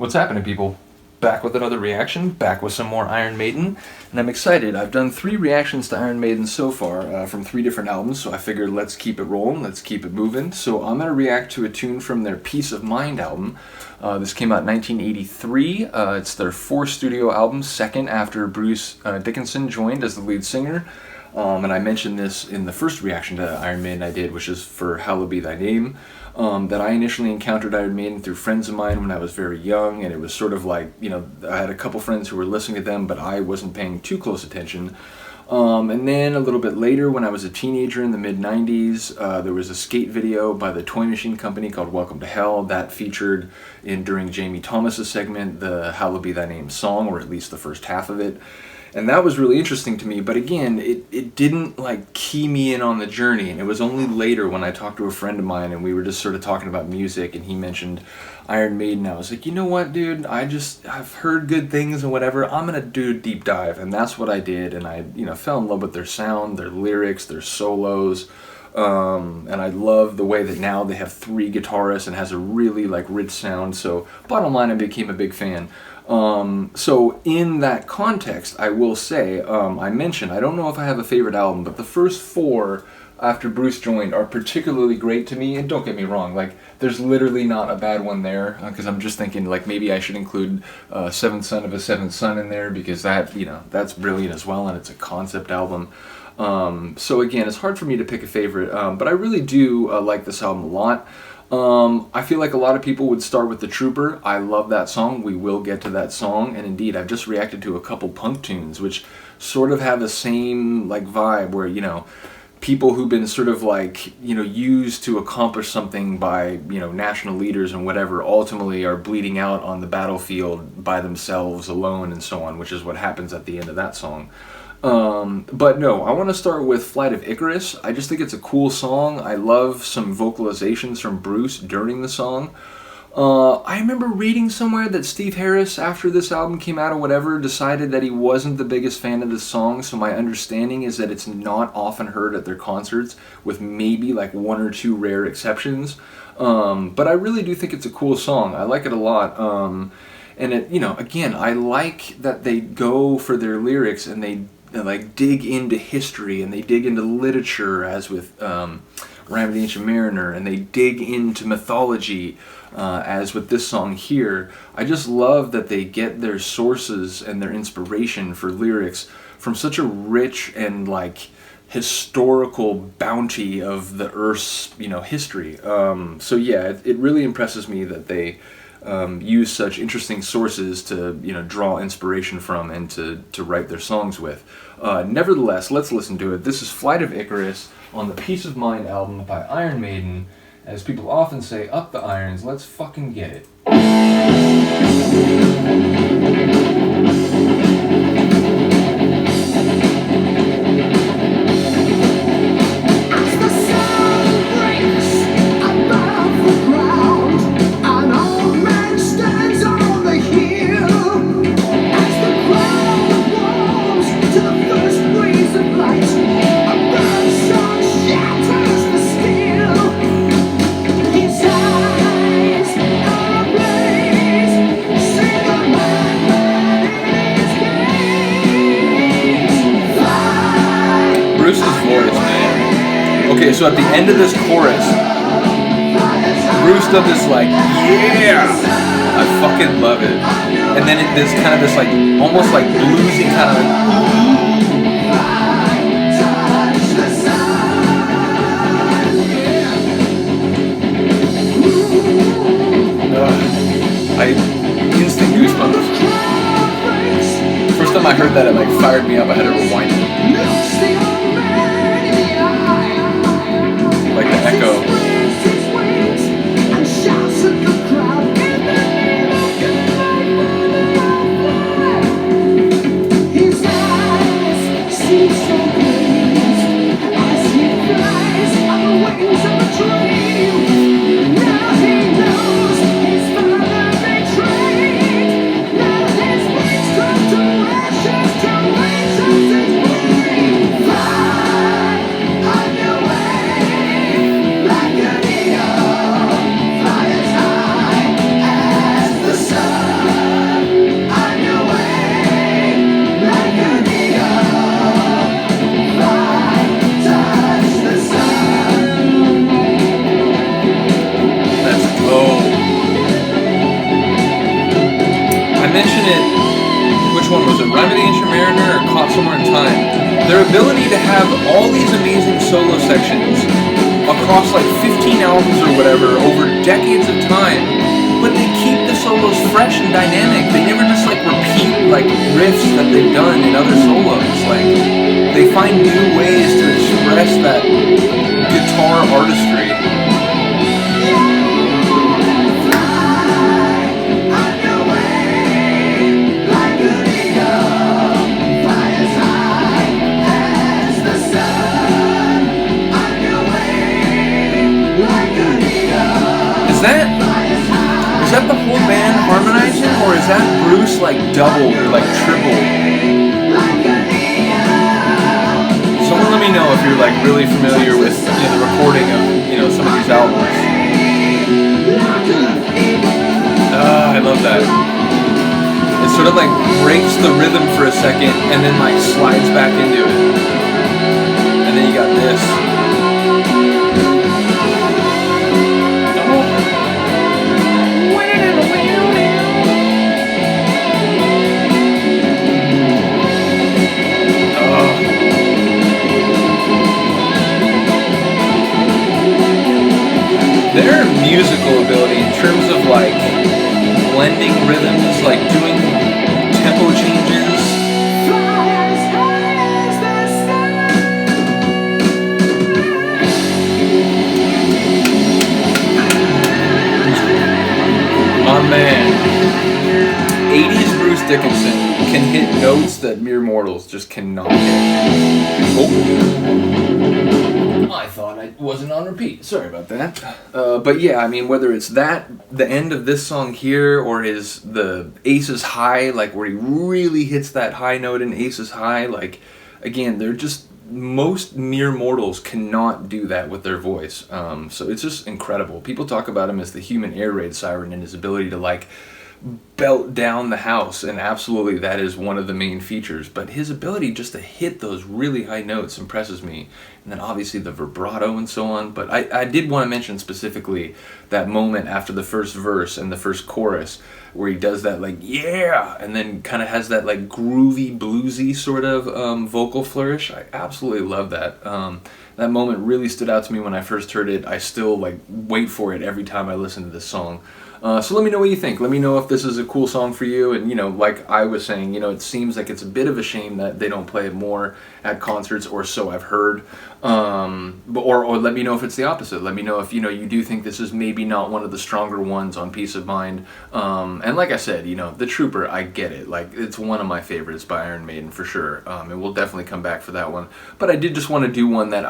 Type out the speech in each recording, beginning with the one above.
What's happening, people? Back with another reaction, back with some more Iron Maiden, and I'm excited. I've done 3 reactions to Iron Maiden so far, from 3 different albums, so I figured let's keep it rolling, let's keep it moving. So I'm going to react to a tune from their Peace of Mind album. This came out in 1983. It's their 4th studio album, second after Bruce Dickinson joined as the lead singer. And I mentioned this in the first reaction to Iron Maiden I did, which is for Hallowed Be Thy Name. That I initially encountered Iron Maiden through friends of mine when I was very young, and it was sort of like, you know, I had a couple friends who were listening to them, but I wasn't paying too close attention. And then a little bit later, when I was a teenager in the mid-90s, there was a skate video by the Toy Machine Company called Welcome to Hell that featured during Jamie Thomas's segment the Hallowed Be Thy Name song, or at least the first half of it. And that was really interesting to me, but again, it didn't like key me in on the journey, and it was only later when I talked to a friend of mine and we were just sort of talking about music and he mentioned Iron Maiden. I was like, you know what, dude, I've heard good things and whatever, I'm gonna do a deep dive, and that's what I did, and I, you know, fell in love with their sound, their lyrics, their solos, and I love the way that now they have 3 guitarists and has a really like rich sound, so bottom line, I became a big fan. So in that context, I will say, I mentioned, I don't know if I have a favorite album, but the first 4 after Bruce joined are particularly great to me, and don't get me wrong, like, there's literally not a bad one there, because I'm just thinking, like, maybe I should include Seventh Son of a Seventh Son in there, because that, you know, that's brilliant as well, and it's a concept album. So again, it's hard for me to pick a favorite, but I really do like this album a lot. I feel like a lot of people would start with The Trooper. I love that song. We will get to that song. And indeed, I've just reacted to a couple punk tunes, which sort of have the same like vibe where, you know, people who've been sort of like, you know, used to accomplish something by, you know, national leaders and whatever, ultimately are bleeding out on the battlefield by themselves alone and so on, which is what happens at the end of that song. But no, I want to start with Flight of Icarus. I just think it's a cool song. I love some vocalizations from Bruce during the song. I remember reading somewhere that Steve Harris, after this album came out or whatever, decided that he wasn't the biggest fan of this song, so my understanding is that it's not often heard at their concerts, with maybe like 1 or 2 rare exceptions. But I really do think it's a cool song. I like it a lot. And it, you know, again, I like that they go for their lyrics and they like dig into history and they dig into literature, as with Ram of the Ancient Mariner, and they dig into mythology, as with this song here. I just love that they get their sources and their inspiration for lyrics from such a rich and like historical bounty of the Earth's, you know, history. So yeah, it really impresses me that they use such interesting sources to, you know, draw inspiration from and to write their songs with. Nevertheless, let's listen to it. This is Flight of Icarus on the Peace of Mind album by Iron Maiden. As people often say, up the irons, let's fucking get it. Bruce's voice, man. Okay, so at the end of this chorus, Bruce does this like, yeah! I fucking love it. And then there's kind of this like, almost like bluesy kind of instant goosebumps. First time I heard that, it like fired me up. I had to rewind it. Like the echo. it, which one was it, Rime of the Ancient Mariner or Caught Somewhere in Time, their ability to have all these amazing solo sections across like 15 albums or whatever over decades of time, but they keep the solos fresh and dynamic. They never just like repeat like riffs that they've done in other solos. Like they find new ways to express that guitar artistry. Is that the whole band harmonizing, or is that Bruce like doubled or like tripled? Someone let me know if you're like really familiar with the recording of some of these albums. I love that. It sort of like breaks the rhythm for a second and then like slides back into it. And then you got this. Their musical ability in terms of like blending rhythms, like doing tempo changes. My man. 80s Bruce Dickinson can hit notes that mere mortals just cannot hit. Oh. I thought I wasn't on repeat. Sorry about that. But yeah, I mean, whether it's the end of this song here, or the Aces High, like where he really hits that high note in Aces High, like, again, they're just, most mere mortals cannot do that with their voice. So it's just incredible. People talk about him as the human air raid siren and his ability to, like, belt down the house, and absolutely that is one of the main features, but his ability just to hit those really high notes impresses me. And then obviously the vibrato and so on. But I did want to mention specifically that moment after the first verse and the first chorus where he does that like yeah, and then kind of has that like groovy bluesy sort of vocal flourish. I absolutely love that. That moment really stood out to me when I first heard it. I still like wait for it every time I listen to this song. So let me know what you think. Let me know if this is a cool song for you. And, like I was saying, it seems like it's a bit of a shame that they don't play it more at concerts, or so I've heard. Or let me know if it's the opposite. Let me know if, you do think this is maybe not one of the stronger ones on Peace of Mind. And like I said, The Trooper, I get it. Like, it's one of my favorites by Iron Maiden for sure. And we'll definitely come back for that one. But I did just want to do one that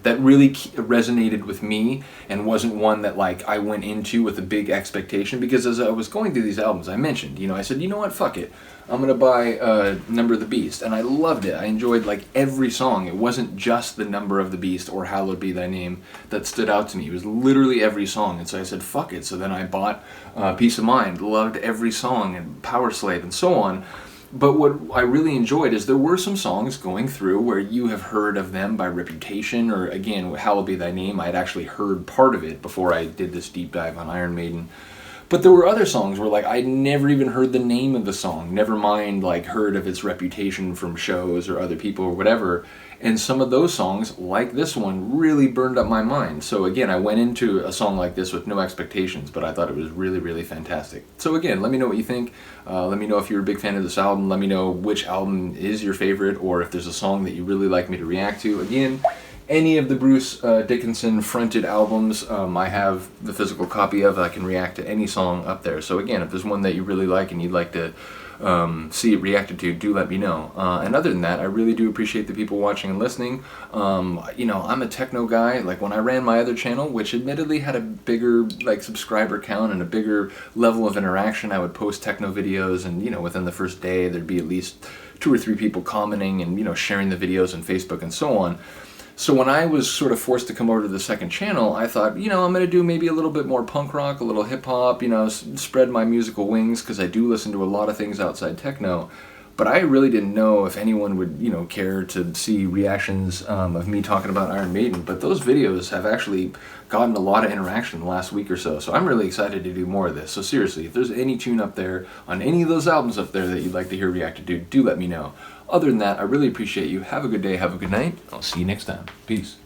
that really resonated with me, and wasn't one that, like, I went into with a big expectation. Because as I was going through these albums, I mentioned, I said, you know what, fuck it. I'm going to buy Number of the Beast. And I loved it. I enjoyed, like, every song. It wasn't just the Number of the Beast or Hallowed Be Thy Name that stood out to me. It was literally every song. And so I said, fuck it. So then I bought Peace of Mind, loved every song, and Power Slave, and so on. But what I really enjoyed is there were some songs going through where you have heard of them by reputation, or, again, Hallowed Be Thy Name. I had actually heard part of it before I did this deep dive on Iron Maiden. But there were other songs where, like, I'd never even heard the name of the song, never mind, like, heard of its reputation from shows or other people or whatever. And some of those songs, like this one, really burned up my mind. So again, I went into a song like this with no expectations, but I thought it was really, really fantastic. So again, let me know what you think. Let me know if you're a big fan of this album. Let me know which album is your favorite, or if there's a song that you really like me to react to. Again, any of the Bruce Dickinson fronted albums, I have the physical copy of. I can react to any song up there. So again, if there's one that you really like and you'd like to see it reacted to, do let me know. And other than that, I really do appreciate the people watching and listening. I'm a techno guy. Like, when I ran my other channel, which admittedly had a bigger, like, subscriber count and a bigger level of interaction, I would post techno videos, and within the first day there'd be at least 2 or 3 people commenting and sharing the videos on Facebook and so on. So when I was sort of forced to come over to the second channel, I thought, I'm going to do maybe a little bit more punk rock, a little hip hop, spread my musical wings, because I do listen to a lot of things outside techno. But I really didn't know if anyone would, you know, care to see reactions of me talking about Iron Maiden. But those videos have actually gotten a lot of interaction in the last week or so. So I'm really excited to do more of this. So seriously, if there's any tune up there on any of those albums up there that you'd like to hear reacted to, do let me know. Other than that, I really appreciate you. Have a good day. Have a good night. I'll see you next time. Peace.